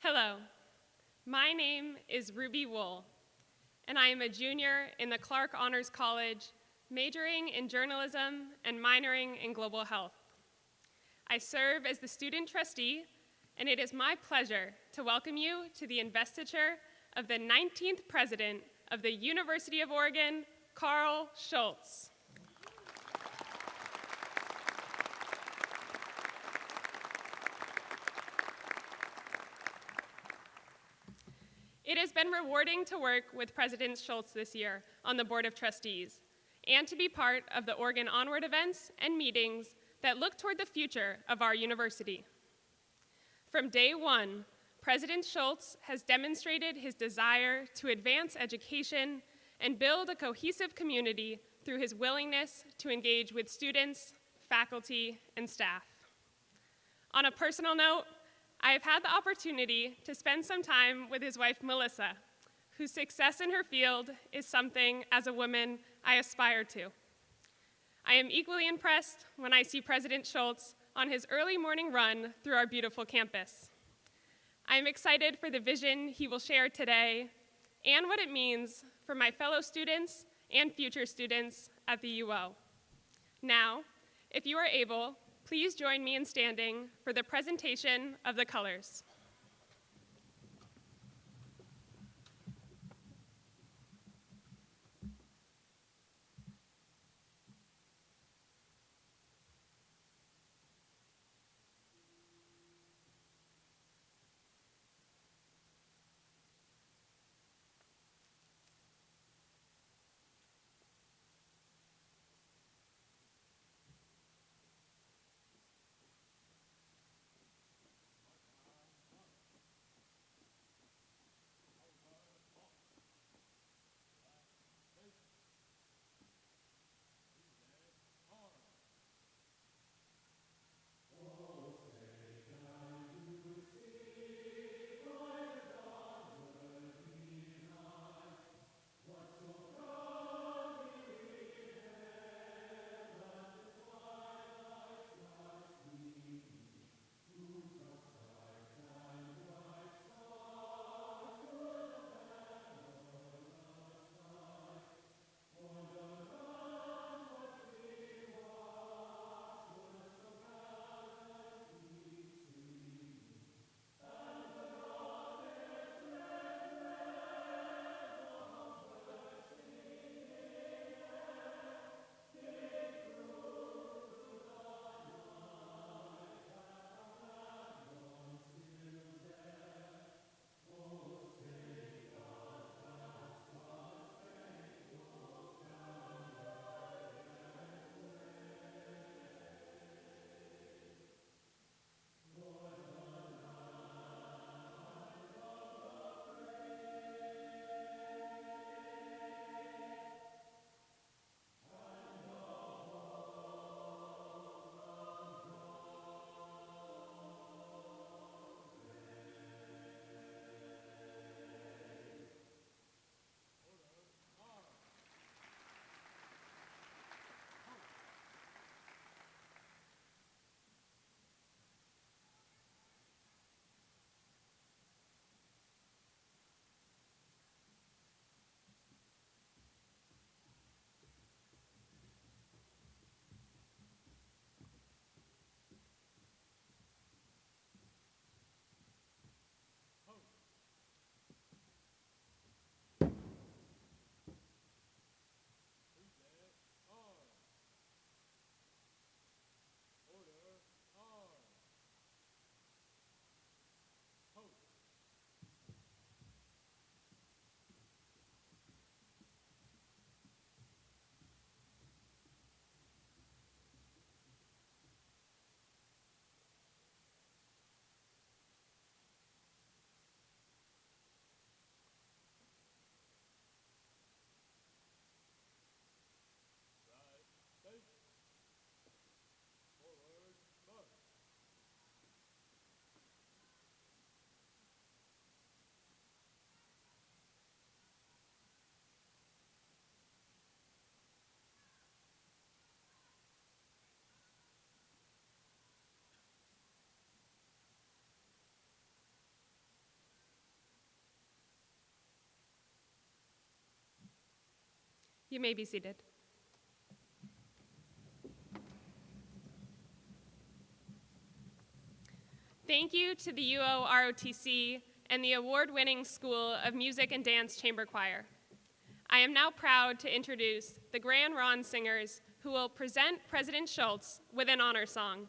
Hello, my name is Ruby Wool, and I am a junior in the Clark Honors College, majoring in journalism and minoring in global health. I serve as the student trustee, and it is my pleasure to welcome you to the investiture of the 19th president of the University of Oregon, Karl Scholz. It has been rewarding to work with President Scholz this year on the Board of Trustees and to be part of the Oregon Onward events and meetings that look toward the future of our university. From day one, President Scholz has demonstrated his desire to advance education and build a cohesive community through his willingness to engage with students, faculty, and staff. On a personal note, I have had the opportunity to spend some time with his wife, Melissa, whose success in her field is something, as a woman, I aspire to. I am equally impressed when I see President Scholz on his early morning run through our beautiful campus. I am excited for the vision he will share today and what it means for my fellow students and future students at the UO. Now, if you are able, please join me in standing for the presentation of the colors. You may be seated. Thank you to the UO ROTC and the award-winning School of Music and Dance Chamber Choir. I am now proud to introduce the Grand Ron Singers, who will present President Scholz with an honor song.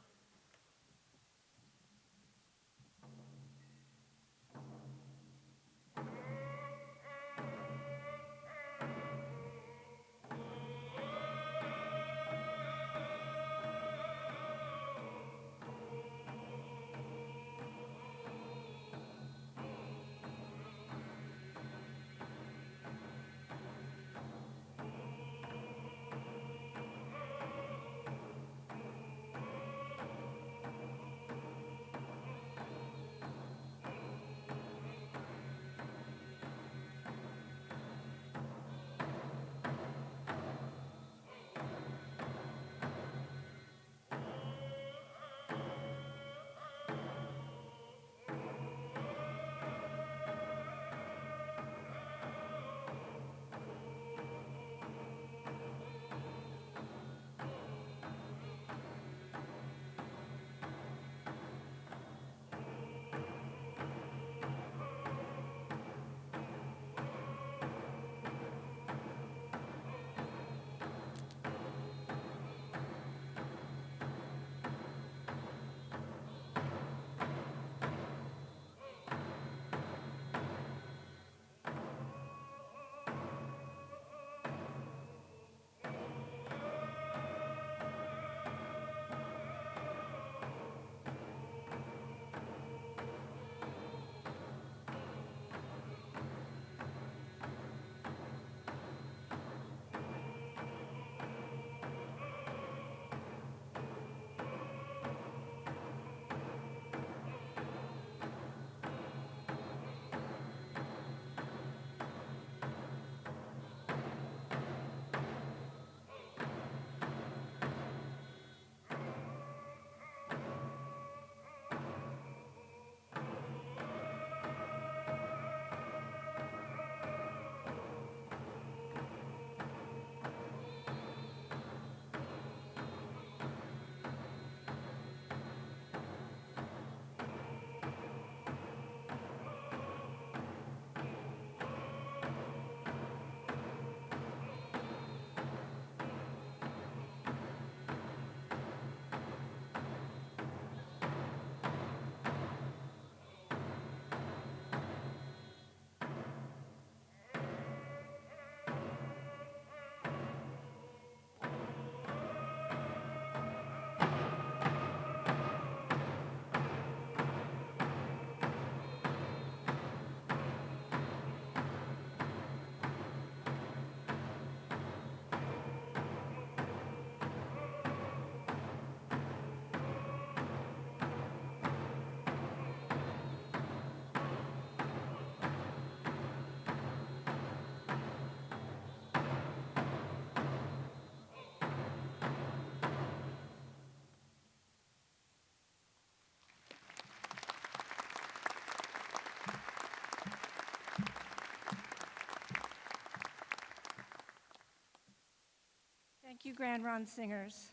Thank you, Grand Ron Singers.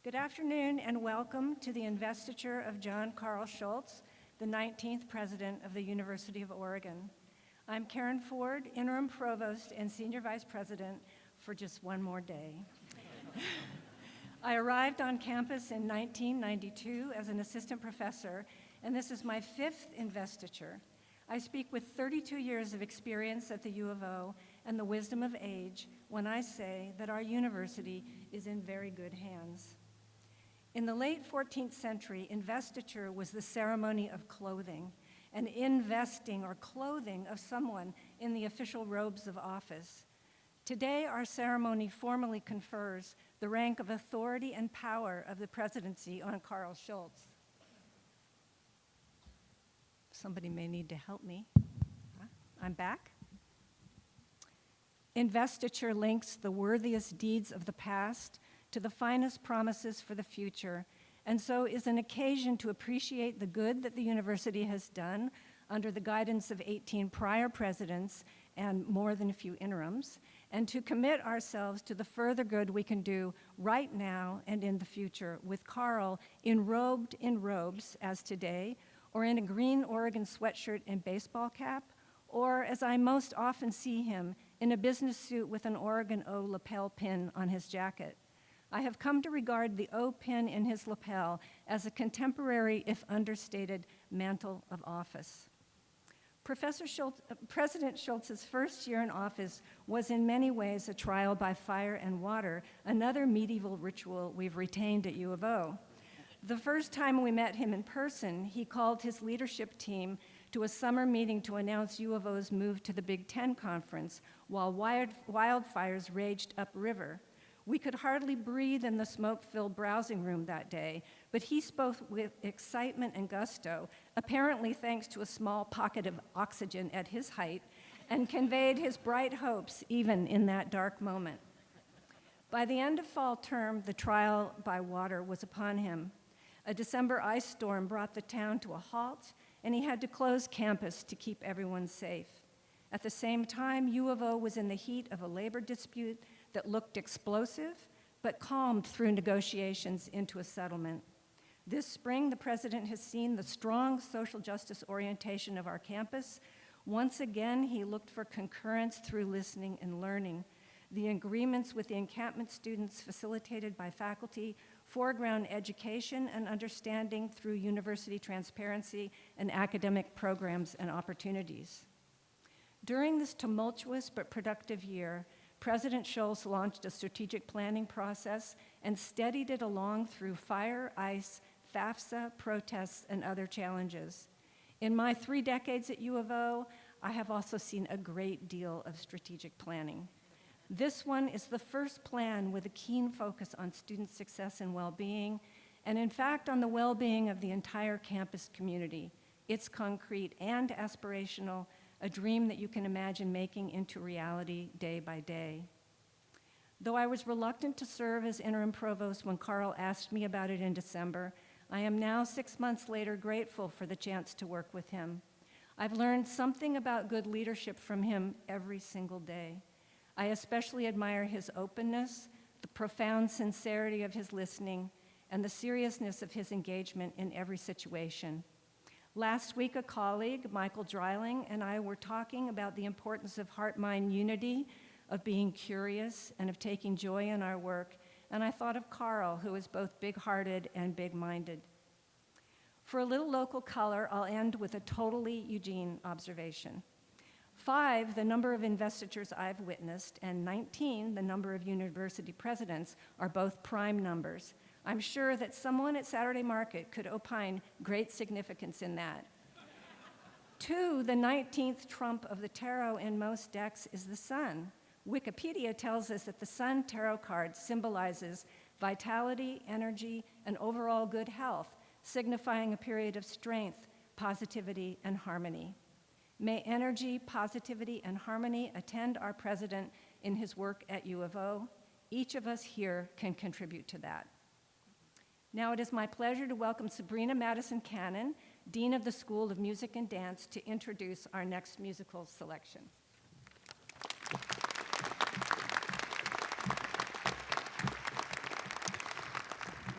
Good afternoon and welcome to the investiture of John Karl Scholz, the 19th President of the University of Oregon. I'm Karen Ford, Interim Provost and Senior Vice President for just one more day. I arrived on campus in 1992 as an assistant professor, and this is my 5th investiture. I speak with 32 years of experience at the U of O and the wisdom of age when I say that our university is in very good hands. In the late 14th century, investiture was the ceremony of clothing, an investing or clothing of someone in the official robes of office. Today, our ceremony formally confers the rank of authority and power of the presidency on Karl Scholz. Somebody may need to help me. I'm back. Investiture links the worthiest deeds of the past to the finest promises for the future, and so is an occasion to appreciate the good that the university has done under the guidance of 18 prior presidents and more than a few interims, and to commit ourselves to the further good we can do right now and in the future with Karl enrobed in robes as today, or in a green Oregon sweatshirt and baseball cap, or as I most often see him, in a business suit with an Oregon O lapel pin on his jacket. I have come to regard the O pin in his lapel as a contemporary, if understated, mantle of office. President Scholz's first year in office was in many ways a trial by fire and water, another medieval ritual we've retained at U of O. The first time we met him in person, he called his leadership team to a summer meeting to announce U of O's move to the Big Ten Conference while wildfires raged upriver. We could hardly breathe in the smoke-filled browsing room that day, but he spoke with excitement and gusto, apparently thanks to a small pocket of oxygen at his height, and conveyed his bright hopes even in that dark moment. By the end of fall term, the trial by water was upon him. A December ice storm brought the town to a halt, and he had to close campus to keep everyone safe. At the same time, U of O was in the heat of a labor dispute that looked explosive, but calmed through negotiations into a settlement. This spring, the president has seen the strong social justice orientation of our campus. Once again, he looked for concurrence through listening and learning. The agreements with the encampment students facilitated by faculty foreground education and understanding through university transparency and academic programs and opportunities. During this tumultuous but productive year, President Scholz launched a strategic planning process and steadied it along through fire, ice, FAFSA, protests, and other challenges. In my 3 decades at U of O, I have also seen a great deal of strategic planning. This one is the first plan with a keen focus on student success and well-being, and in fact on the well-being of the entire campus community. It's concrete and aspirational, a dream that you can imagine making into reality day by day. Though I was reluctant to serve as interim provost when Karl asked me about it in December, I am now 6 months later grateful for the chance to work with him. I've learned something about good leadership from him every single day. I especially admire his openness, the profound sincerity of his listening, and the seriousness of his engagement in every situation. Last week, a colleague, Michael Dreiling, and I were talking about the importance of heart-mind unity, of being curious, and of taking joy in our work, and I thought of Karl, who is both big-hearted and big-minded. For a little local color, I'll end with a totally Eugene observation. 5, the number of investitures I've witnessed, and 19, the number of university presidents, are both prime numbers. I'm sure that someone at Saturday Market could opine great significance in that. 2, the 19th trump of the tarot in most decks is the sun. Wikipedia tells us that the sun tarot card symbolizes vitality, energy, and overall good health, signifying a period of strength, positivity, and harmony. May energy, positivity, and harmony attend our president in his work at U of O. Each of us here can contribute to that. Now it is my pleasure to welcome Sabrina Madison Cannon, Dean of the School of Music and Dance, to introduce our next musical selection.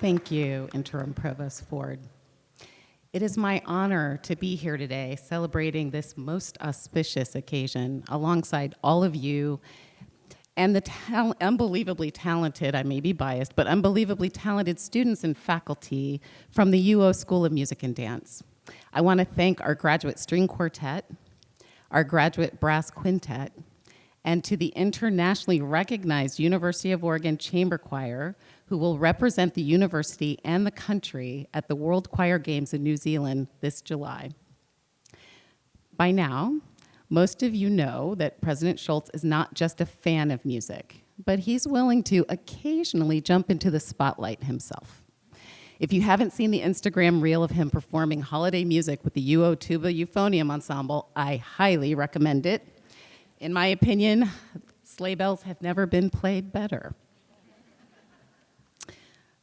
Thank you, Interim Provost Ford. It is my honor to be here today celebrating this most auspicious occasion alongside all of you and the unbelievably talented, I may be biased, but unbelievably talented students and faculty from the UO School of Music and Dance. I want to thank our graduate string quartet, our graduate brass quintet, and to the internationally recognized University of Oregon Chamber Choir, who will represent the university and the country at the World Choir Games in New Zealand this July. By now, most of you know that President Scholz is not just a fan of music, but he's willing to occasionally jump into the spotlight himself. If you haven't seen the Instagram reel of him performing holiday music with the UO Tuba Euphonium Ensemble, I highly recommend it. In my opinion, sleigh bells have never been played better.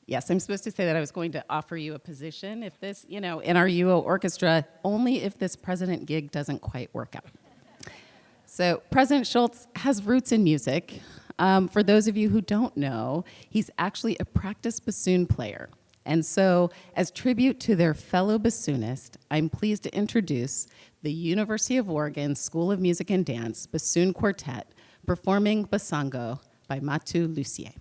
Yes, I'm supposed to say that I was going to offer you a position if this, in our UO orchestra, only if this president gig doesn't quite work out. So President Scholz has roots in music. For those of you who don't know, he's actually a practiced bassoon player. And so, as tribute to their fellow bassoonist, I'm pleased to introduce the University of Oregon School of Music and Dance Bassoon Quartet performing Basango by Mathieu Lussier.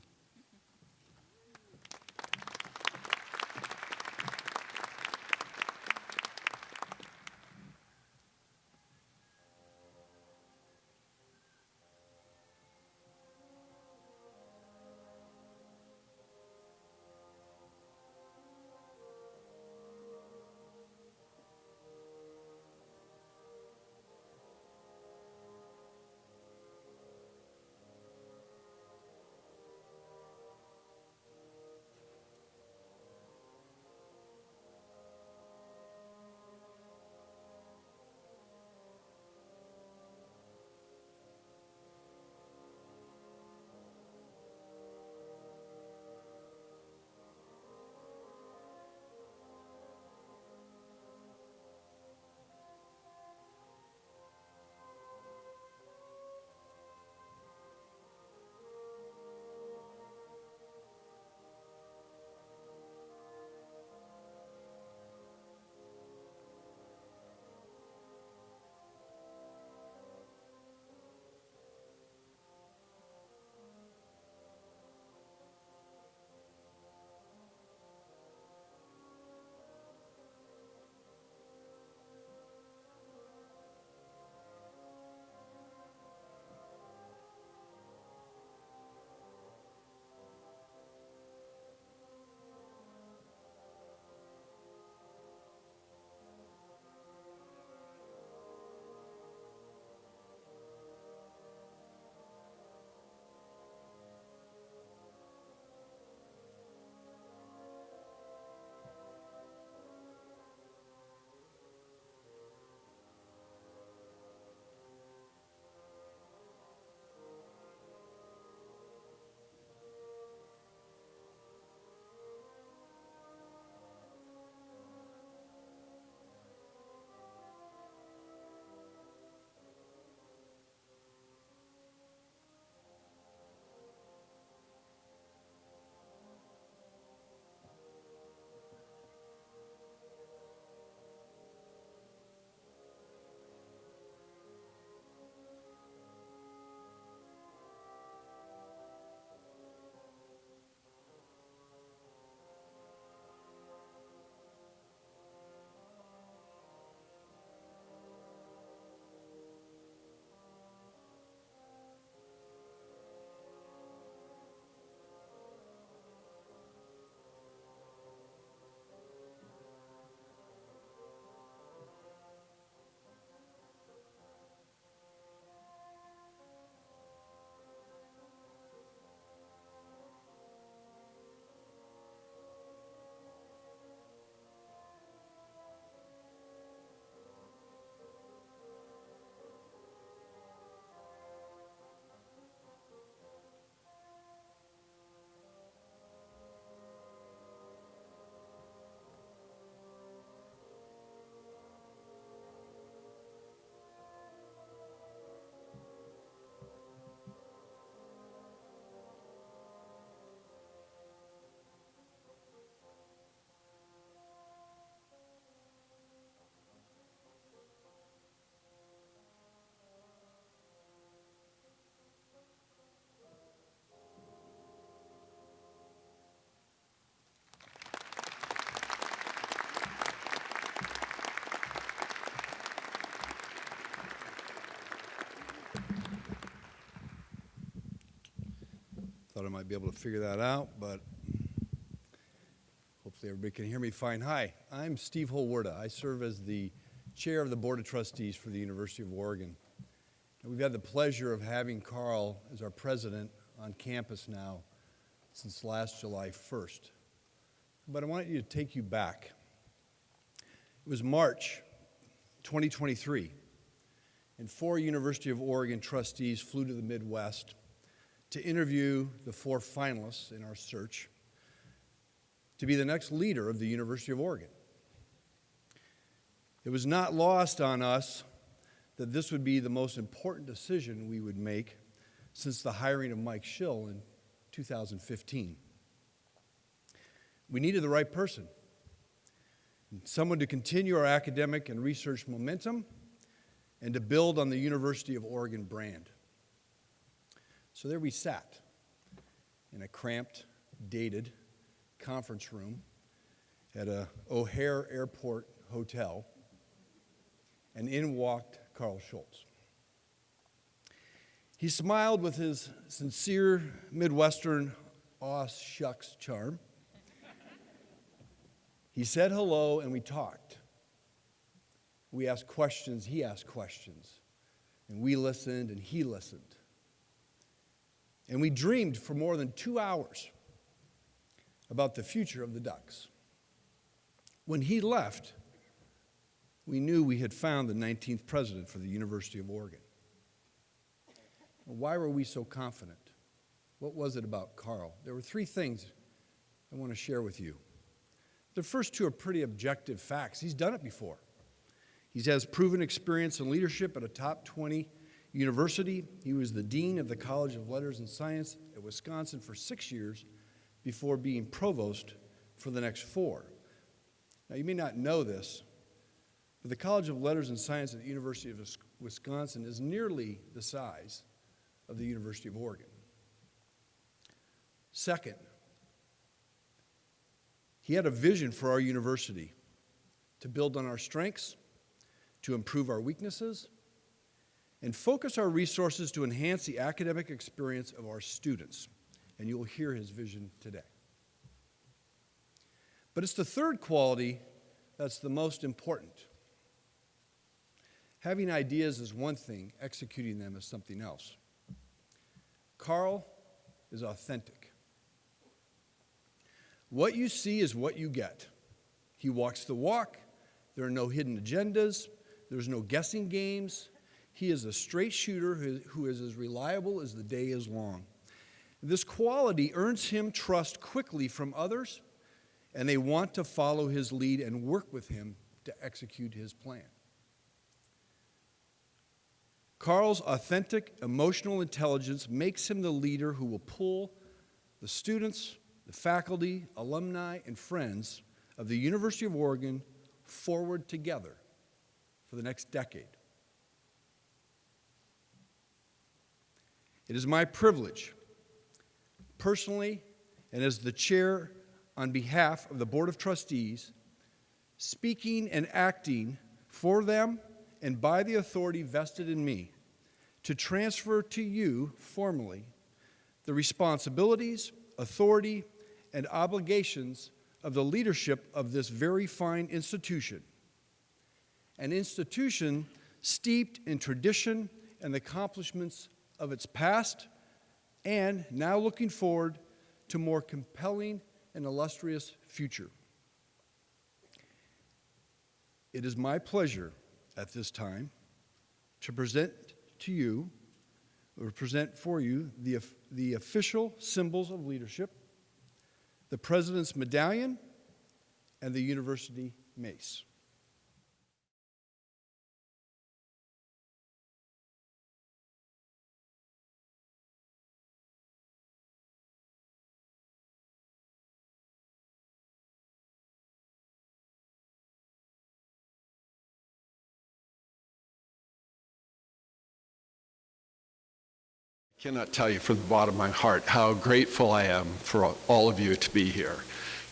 Thought I might be able to figure that out, but hopefully everybody can hear me fine. Hi, I'm Steve Holwerda. I serve as the chair of the Board of Trustees for the University of Oregon. And we've had the pleasure of having Karl as our president on campus now since last July 1st. But I want you to take you back. It was March 2023, and 4 University of Oregon trustees flew to the Midwest to interview the 4 finalists in our search to be the next leader of the University of Oregon. It was not lost on us that this would be the most important decision we would make since the hiring of Mike Schill in 2015. We needed the right person, someone to continue our academic and research momentum and to build on the University of Oregon brand. So there we sat in a cramped, dated conference room at a O'Hare Airport hotel, and in walked Karl Scholz. He smiled with his sincere Midwestern aw shucks charm. He said hello, and we talked. We asked questions, he asked questions, and we listened, and he listened. And we dreamed for more than 2 hours about the future of the Ducks. When he left, we knew we had found the 19th president for the University of Oregon. Why were we so confident? What was it about Karl? There were 3 things I want to share with you. The first 2 are pretty objective facts. He's done it before. He has proven experience in leadership at a top 20 university. He was the dean of the College of Letters and Science at Wisconsin for 6 years before being provost for the next 4. Now, you may not know this, but the College of Letters and Science at the University of Wisconsin is nearly the size of the University of Oregon. Second, he had a vision for our university to build on our strengths, to improve our weaknesses, and focus our resources to enhance the academic experience of our students. And you'll hear his vision today. But it's the third quality that's the most important. Having ideas is one thing, executing them is something else. Karl is authentic. What you see is what you get. He walks the walk. There are no hidden agendas. There's no guessing games. He is a straight shooter who is as reliable as the day is long. This quality earns him trust quickly from others, and they want to follow his lead and work with him to execute his plan. Karl's authentic emotional intelligence makes him the leader who will pull the students, the faculty, alumni, and friends of the University of Oregon forward together for the next decade. It is my privilege, personally and as the chair on behalf of the Board of Trustees, speaking and acting for them and by the authority vested in me, to transfer to you formally the responsibilities, authority, and obligations of the leadership of this very fine institution, an institution steeped in tradition and the accomplishments of its past, and now looking forward to a more compelling and illustrious future. It is my pleasure at this time to present to you, or present for you, the official symbols of leadership, the President's Medallion, and the University Mace. Cannot tell you from the bottom of my heart how grateful I am for all of you to be here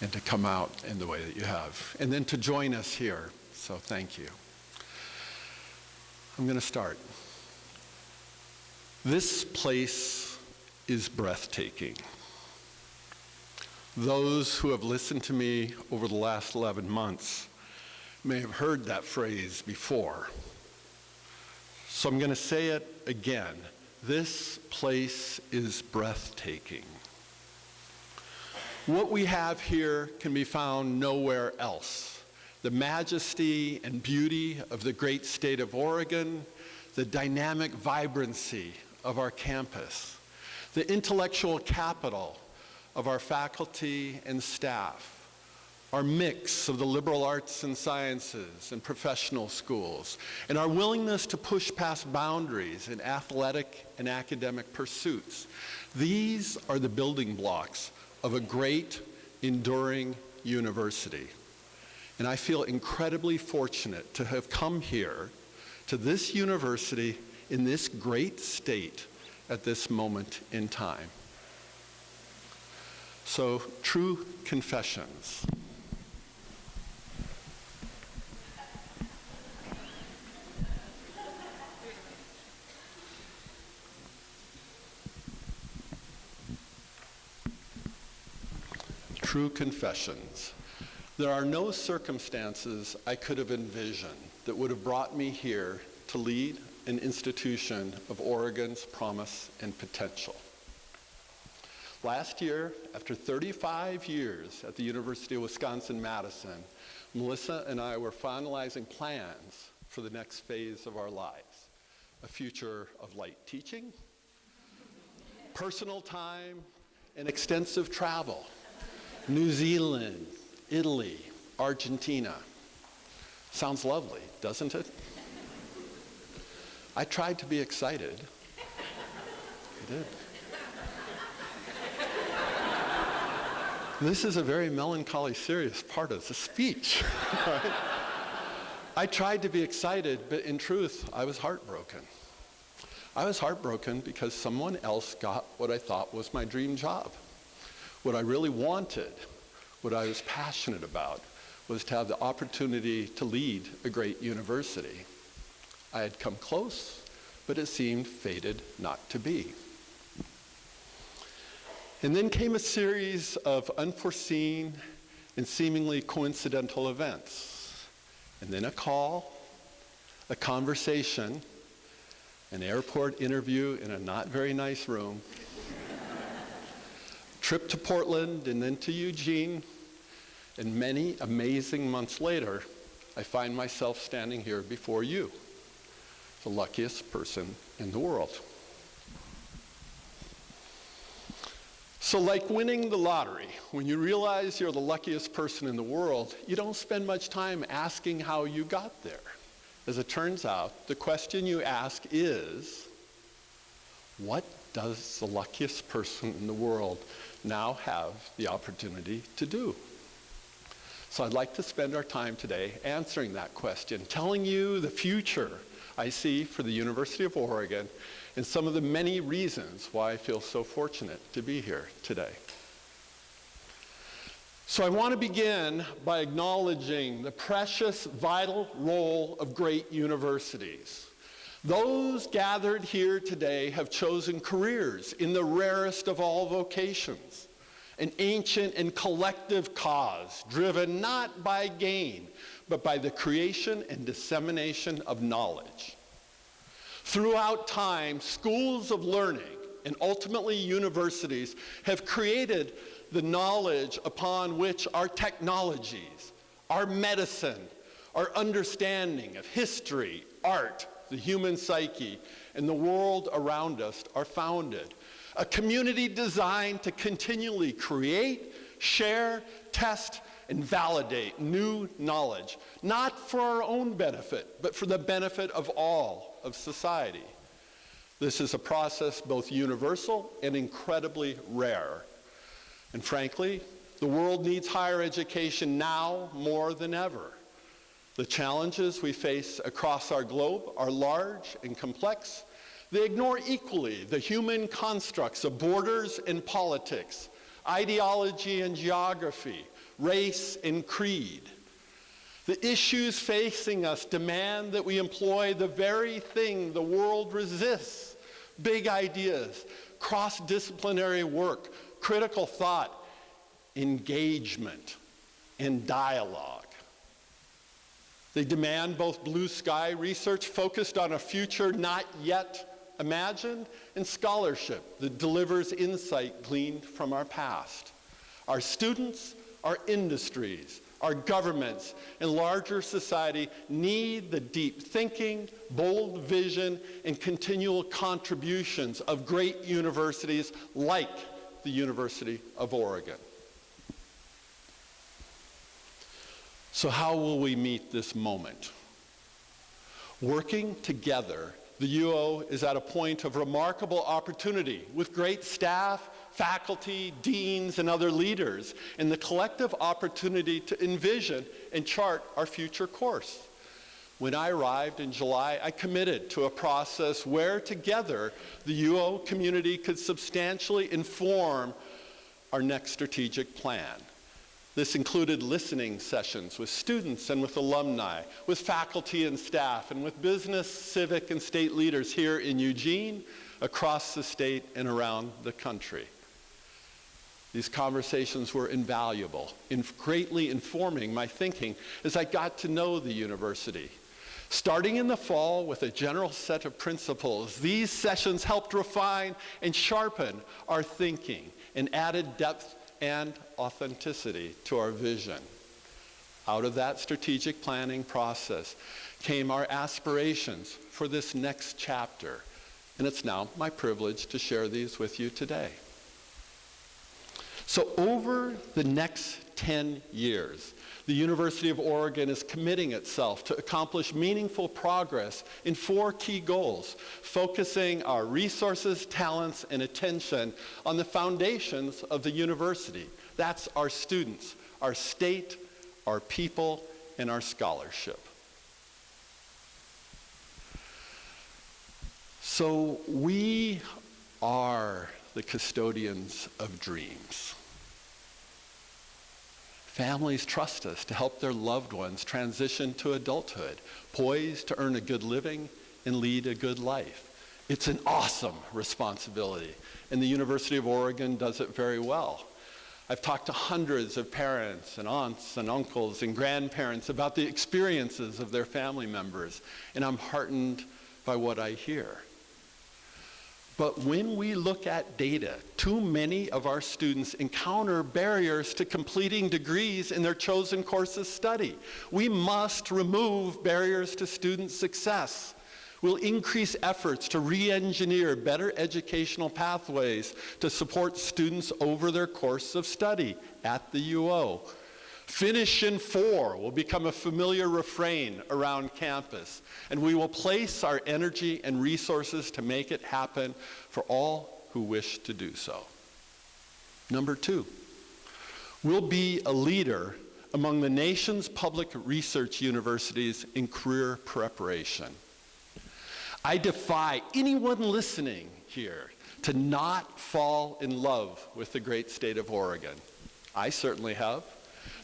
and to come out in the way that you have, and then to join us here. So thank you. I'm going to start. This place is breathtaking. Those who have listened to me over the last 11 months may have heard that phrase before. So I'm going to say it again. This place is breathtaking. What we have here can be found nowhere else. The majesty and beauty of the great state of Oregon, the dynamic vibrancy of our campus, the intellectual capital of our faculty and staff, our mix of the liberal arts and sciences and professional schools, and our willingness to push past boundaries in athletic and academic pursuits. These are the building blocks of a great, enduring university. And I feel incredibly fortunate to have come here to this university in this great state at this moment in time. So, true confessions. True confessions. There are no circumstances I could have envisioned that would have brought me here to lead an institution of Oregon's promise and potential. Last year, after 35 years at the University of Wisconsin-Madison, Melissa and I were finalizing plans for the next phase of our lives, a future of light teaching, personal time, and extensive travel. New Zealand, Italy, Argentina. Sounds lovely, doesn't it? I tried to be excited. I did. This is a very melancholy, serious part of the speech. Right? I tried to be excited, but in truth, I was heartbroken. I was heartbroken because someone else got what I thought was my dream job. What I really wanted, what I was passionate about, was to have the opportunity to lead a great university. I had come close, but it seemed fated not to be. And then came a series of unforeseen and seemingly coincidental events. And then a call, a conversation, an airport interview in a not very nice room, trip to Portland and then to Eugene, and many amazing months later, I find myself standing here before you, the luckiest person in the world. So like winning the lottery, when you realize you're the luckiest person in the world, you don't spend much time asking how you got there. As it turns out, the question you ask is, what does the luckiest person in the world now have the opportunity to do? So I'd like to spend our time today answering that question, telling you the future I see for the University of Oregon and some of the many reasons why I feel so fortunate to be here today. So I want to begin by acknowledging the precious, vital role of great universities. Those gathered here today have chosen careers in the rarest of all vocations, an ancient and collective cause driven not by gain, but by the creation and dissemination of knowledge. Throughout time, schools of learning and ultimately universities have created the knowledge upon which our technologies, our medicine, our understanding of history, art, the human psyche, and the world around us are founded. A community designed to continually create, share, test, and validate new knowledge, not for our own benefit, but for the benefit of all of society. This is a process both universal and incredibly rare. And frankly, the world needs higher education now more than ever. The challenges we face across our globe are large and complex. They ignore equally the human constructs of borders and politics, ideology and geography, race and creed. The issues facing us demand that we employ the very thing the world resists: big ideas, cross-disciplinary work, critical thought, engagement, and dialogue. They demand both blue sky research focused on a future not yet imagined, and scholarship that delivers insight gleaned from our past. Our students, our industries, our governments, and larger society need the deep thinking, bold vision, and continual contributions of great universities like the University of Oregon. So how will we meet this moment? Working together, the UO is at a point of remarkable opportunity with great staff, faculty, deans, and other leaders, and the collective opportunity to envision and chart our future course. When I arrived in July, I committed to a process where together the UO community could substantially inform our next strategic plan. This included listening sessions with students and with alumni, with faculty and staff, and with business, civic, and state leaders here in Eugene, across the state, and around the country. These conversations were invaluable, greatly informing my thinking as I got to know the university. Starting in the fall with a general set of principles, these sessions helped refine and sharpen our thinking and added depth and authenticity to our vision. Out of that strategic planning process came our aspirations for this next chapter, and it's now my privilege to share these with you today. So over the next 10 years, the University of Oregon is committing itself to accomplish meaningful progress in 4 key goals, focusing our resources, talents, and attention on the foundations of the university. That's our students, our state, our people, and our scholarship. So we are the custodians of dreams. Families trust us to help their loved ones transition to adulthood, poised to earn a good living and lead a good life. It's an awesome responsibility, and the University of Oregon does it very well. I've talked to hundreds of parents and aunts and uncles and grandparents about the experiences of their family members, and I'm heartened by what I hear. But when we look at data, too many of our students encounter barriers to completing degrees in their chosen course of study. We must remove barriers to student success. We'll increase efforts to re-engineer better educational pathways to support students over their course of study at the UO. Finish in 4 will become a familiar refrain around campus, and we will place our energy and resources to make it happen for all who wish to do so. Number 2, we'll be a leader among the nation's public research universities in career preparation. I defy anyone listening here to not fall in love with the great state of Oregon. I certainly have.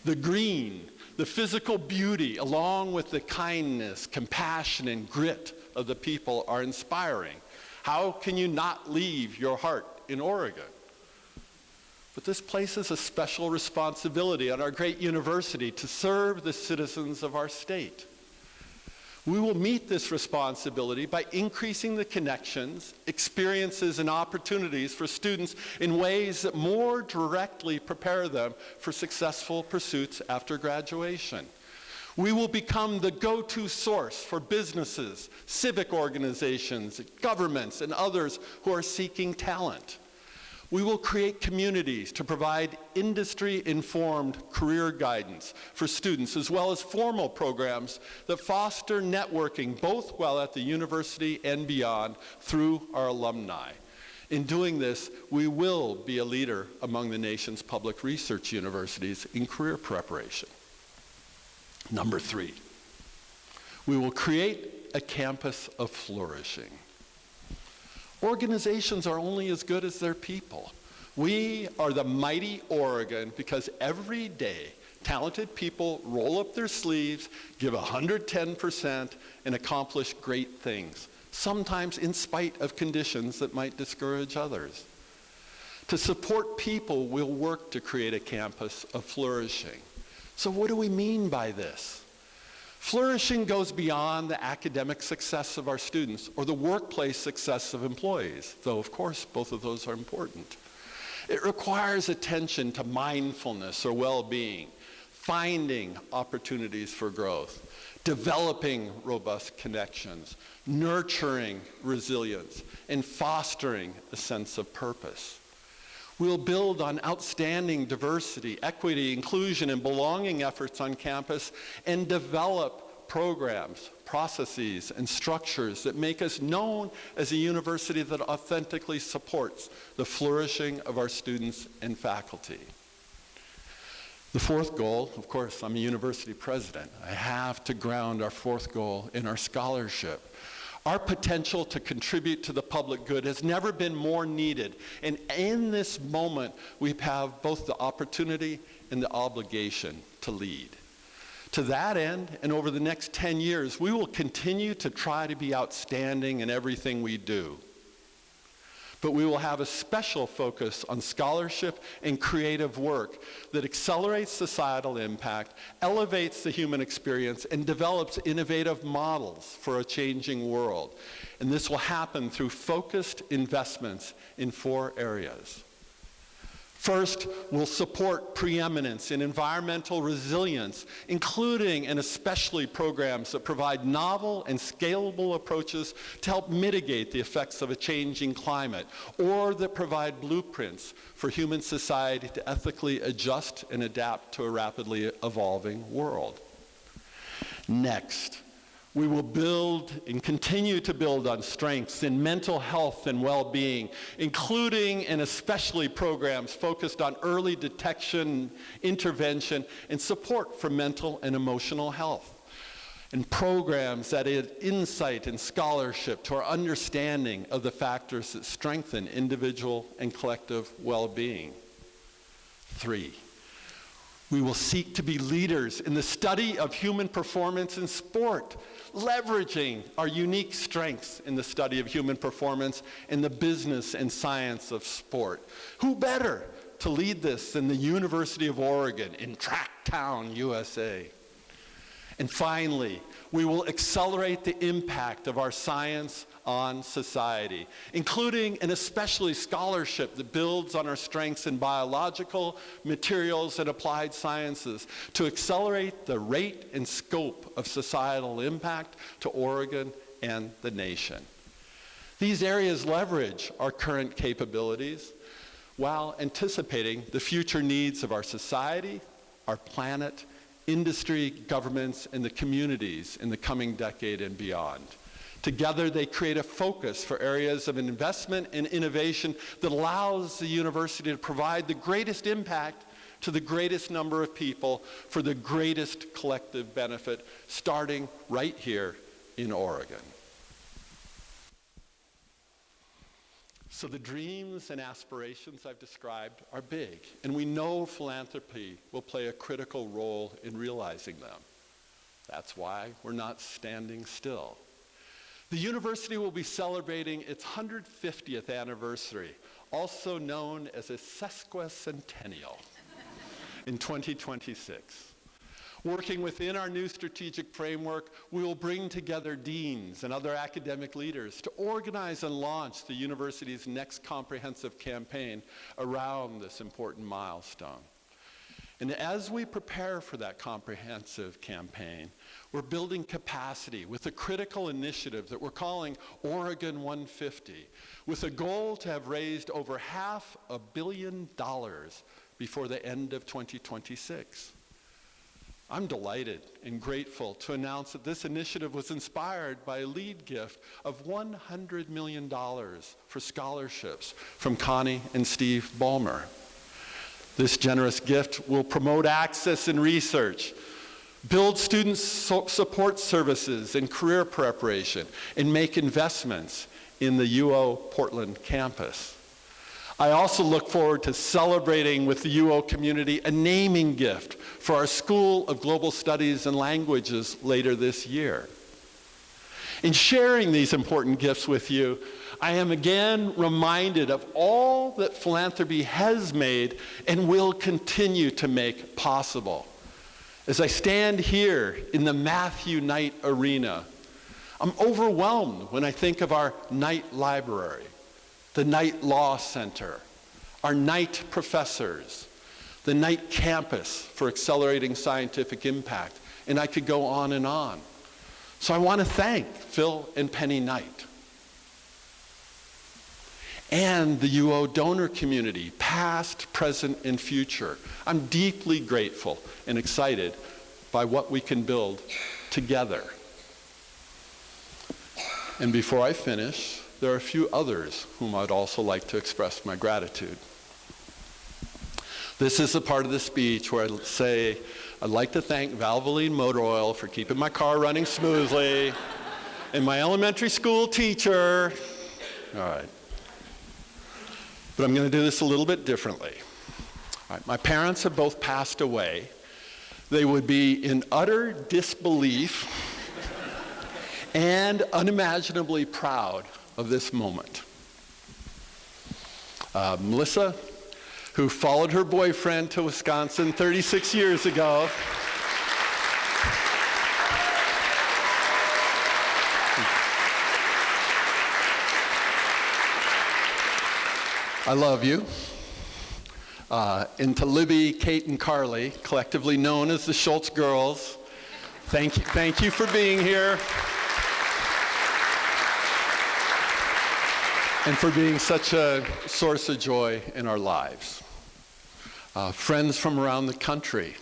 The green, the physical beauty, along with the kindness, compassion, and grit of the people are inspiring. How can you not leave your heart in Oregon? But this places a special responsibility on our great university to serve the citizens of our state. We will meet this responsibility by increasing the connections, experiences, and opportunities for students in ways that more directly prepare them for successful pursuits after graduation. We will become the go-to source for businesses, civic organizations, governments, and others who are seeking talent. We will create communities to provide industry-informed career guidance for students, as well as formal programs that foster networking both while at the university and beyond through our alumni. In doing this, we will be a leader among the nation's public research universities in career preparation. Number 3, we will create a campus of flourishing. Organizations are only as good as their people. We are the mighty Oregon because every day talented people roll up their sleeves, give 110%, and accomplish great things, sometimes in spite of conditions that might discourage others. To support people, we'll work to create a campus of flourishing. So what do we mean by this? Flourishing goes beyond the academic success of our students or the workplace success of employees, though of course both of those are important. It requires attention to mindfulness or well-being, finding opportunities for growth, developing robust connections, nurturing resilience, and fostering a sense of purpose. We'll build on outstanding diversity, equity, inclusion, and belonging efforts on campus and develop programs, processes, and structures that make us known as a university that authentically supports the flourishing of our students and faculty. The fourth goal, of course, I'm a university president. I have to ground our fourth goal in our scholarship. Our potential to contribute to the public good has never been more needed. And in this moment, we have both the opportunity and the obligation to lead. To that end, and over the next 10 years, we will continue to try to be outstanding in everything we do. But we will have a special focus on scholarship and creative work that accelerates societal impact, elevates the human experience, and develops innovative models for a changing world. And this will happen through focused investments in 4 areas. First, we'll support preeminence in environmental resilience, including and especially programs that provide novel and scalable approaches to help mitigate the effects of a changing climate, or that provide blueprints for human society to ethically adjust and adapt to a rapidly evolving world. Next, we will build and continue to build on strengths in mental health and well-being, including and especially programs focused on early detection, intervention, and support for mental and emotional health, and programs that add insight and scholarship to our understanding of the factors that strengthen individual and collective well-being. 3, we will seek to be leaders in the study of human performance in sport, leveraging our unique strengths in the study of human performance in the business and science of sport. Who better to lead this than the University of Oregon in Tracktown, USA? And finally, we will accelerate the impact of our science on society, including and especially scholarship that builds on our strengths in biological, materials, and applied sciences to accelerate the rate and scope of societal impact to Oregon and the nation. These areas leverage our current capabilities while anticipating the future needs of our society, our planet, industry, governments, and the communities in the coming decade and beyond. Together, they create a focus for areas of investment and innovation that allows the university to provide the greatest impact to the greatest number of people for the greatest collective benefit, starting right here in Oregon. So the dreams and aspirations I've described are big, and we know philanthropy will play a critical role in realizing them. That's why we're not standing still. The university will be celebrating its 150th anniversary, also known as a sesquicentennial, in 2026. Working within our new strategic framework, we will bring together deans and other academic leaders to organize and launch the university's next comprehensive campaign around this important milestone. And as we prepare for that comprehensive campaign, we're building capacity with a critical initiative that we're calling Oregon 150, with a goal to have raised over $500 million before the end of 2026. I'm delighted and grateful to announce that this initiative was inspired by a lead gift of $100 million for scholarships from Connie and Steve Ballmer. This generous gift will promote access and research, build student support services and career preparation, and make investments in the UO Portland campus. I also look forward to celebrating with the UO community a naming gift for our School of Global Studies and Languages later this year. In sharing these important gifts with you, I am again reminded of all that philanthropy has made and will continue to make possible. As I stand here in the Matthew Knight Arena, I'm overwhelmed when I think of our Knight Library, the Knight Law Center, our Knight professors, the Knight Campus for accelerating scientific impact, and I could go on and on. So I want to thank Phil and Penny Knight. and the UO donor community, past, present, and future. I'm deeply grateful and excited by what we can build together. And before I finish, there are a few others whom I'd also like to express my gratitude. This is the part of the speech where I say, I'd like to thank Valvoline Motor Oil for keeping my car running smoothly, and my elementary school teacher. All right. But I'm going to do this a little bit differently. All right. My parents have both passed away. They would be in utter disbelief and unimaginably proud of this moment. Melissa, who followed her boyfriend to Wisconsin 36 years ago. I love you. And to Libby, Kate, and Carly, collectively known as the Scholz girls, thank you for being here. And for being such a source of joy in our lives. Friends from around the country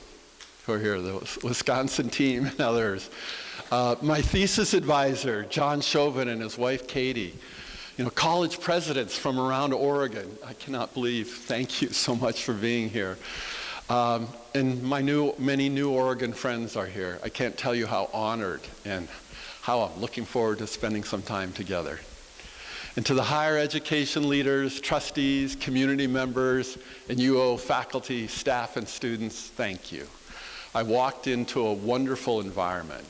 who are here, the Wisconsin team and others. My thesis advisor, John Chauvin, and his wife, Katie. You know, college presidents from around Oregon. I cannot believe, thank you so much for being here. And my many new Oregon friends are here. I can't tell you how honored and how I'm looking forward to spending some time together. And to the higher education leaders, trustees, community members, and UO faculty, staff, and students, thank you. I walked into a wonderful environment.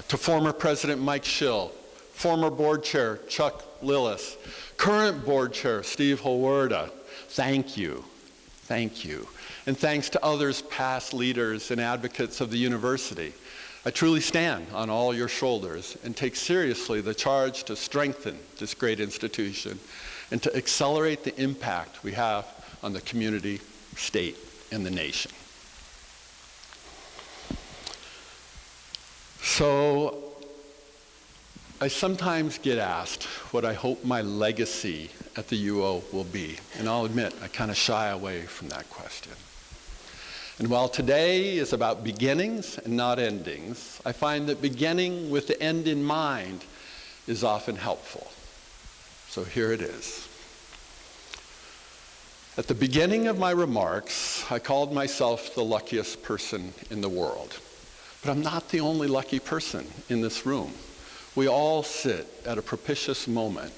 To former President Mike Schill, former board chair Chuck Lillis, current board chair Steve Holwerda, thank you, thank you. And thanks to others, past leaders and advocates of the university. I truly stand on all your shoulders and take seriously the charge to strengthen this great institution and to accelerate the impact we have on the community, state, and the nation. So, I sometimes get asked what I hope my legacy at the UO will be. And I'll admit, I kind of shy away from that question. And while today is about beginnings and not endings, I find that beginning with the end in mind is often helpful. So here it is. At the beginning of my remarks, I called myself the luckiest person in the world. But I'm not the only lucky person in this room. We all sit at a propitious moment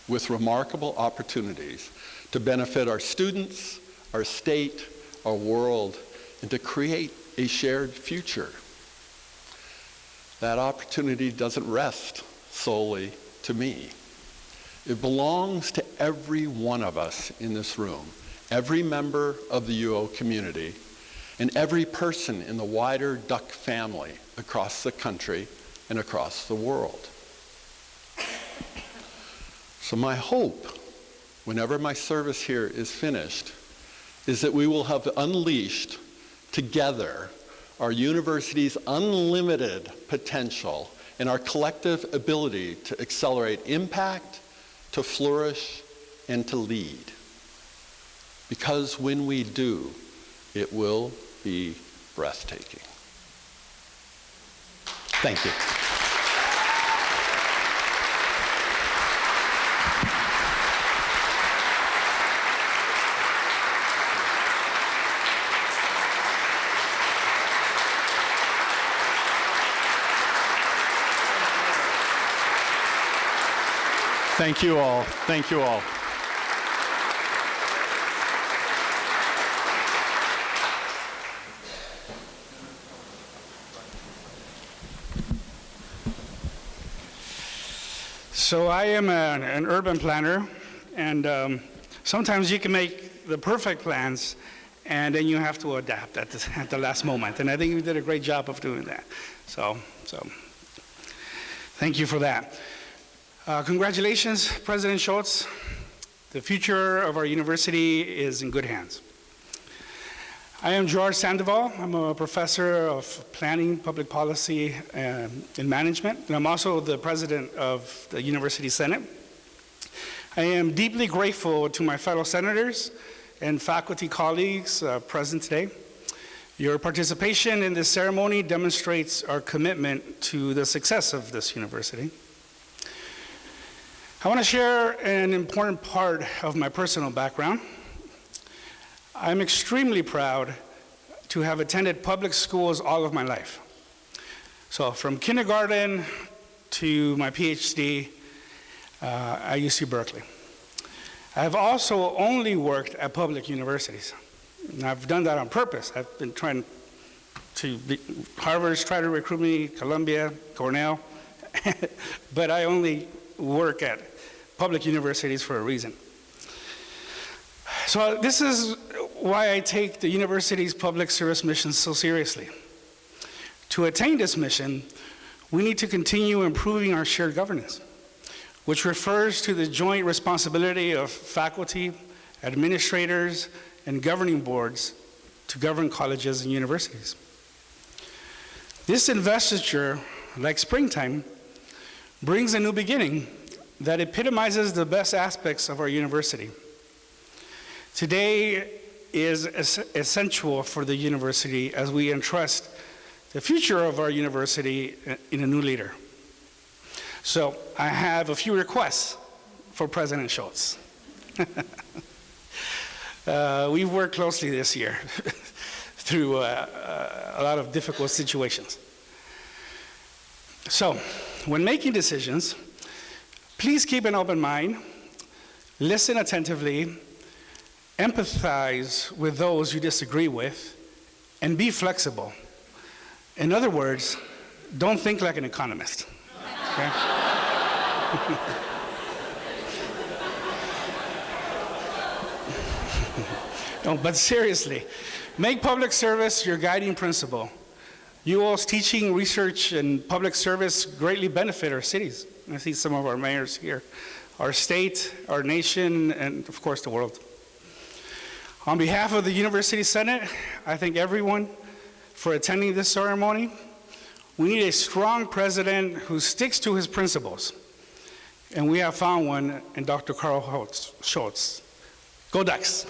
with remarkable opportunities to benefit our students, our state, our world, and to create a shared future. That opportunity doesn't rest solely to me. It belongs to every one of us in this room, every member of the UO community, and every person in the wider Duck family across the country and across the world. So my hope, whenever my service here is finished, is that we will have unleashed together our university's unlimited potential and our collective ability to accelerate impact, to flourish, and to lead. Because when we do, it will be breathtaking. Thank you. Thank you all. Thank you all. So I am an urban planner, and sometimes you can make the perfect plans, and then you have to adapt at the last moment. And I think you did a great job of doing that. So thank you for that. Congratulations, President Scholz. The future of our university is in good hands. I am George Sandoval. I'm a professor of planning, public policy, and management, and I'm also the president of the University Senate. I am deeply grateful to my fellow senators and faculty colleagues present today. Your participation in this ceremony demonstrates our commitment to the success of this university. I want to share an important part of my personal background. I'm extremely proud to have attended public schools all of my life. So from kindergarten to my PhD at UC Berkeley. I've also only worked at public universities. And I've done that on purpose. I've been trying to, Harvard's tried to recruit me, Columbia, Cornell, but I only work at public universities for a reason. So this is why I take the university's public service mission so seriously. To attain this mission, we need to continue improving our shared governance, which refers to the joint responsibility of faculty, administrators, and governing boards to govern colleges and universities. This investiture, like springtime, brings a new beginning that epitomizes the best aspects of our university. Today is essential for the university as we entrust the future of our university in a new leader. So I have a few requests for President Scholz. We've worked closely this year through a lot of difficult situations. So when making decisions, please keep an open mind, listen attentively, empathize with those you disagree with, and be flexible. In other words, don't think like an economist. Okay? No, but seriously, make public service your guiding principle. You all's teaching, research, and public service greatly benefit our cities. I see some of our mayors here, our state, our nation, and of course the world. On behalf of the University Senate, I thank everyone for attending this ceremony. We need a strong president who sticks to his principles. And we have found one in Dr. Karl Scholz. Go Ducks!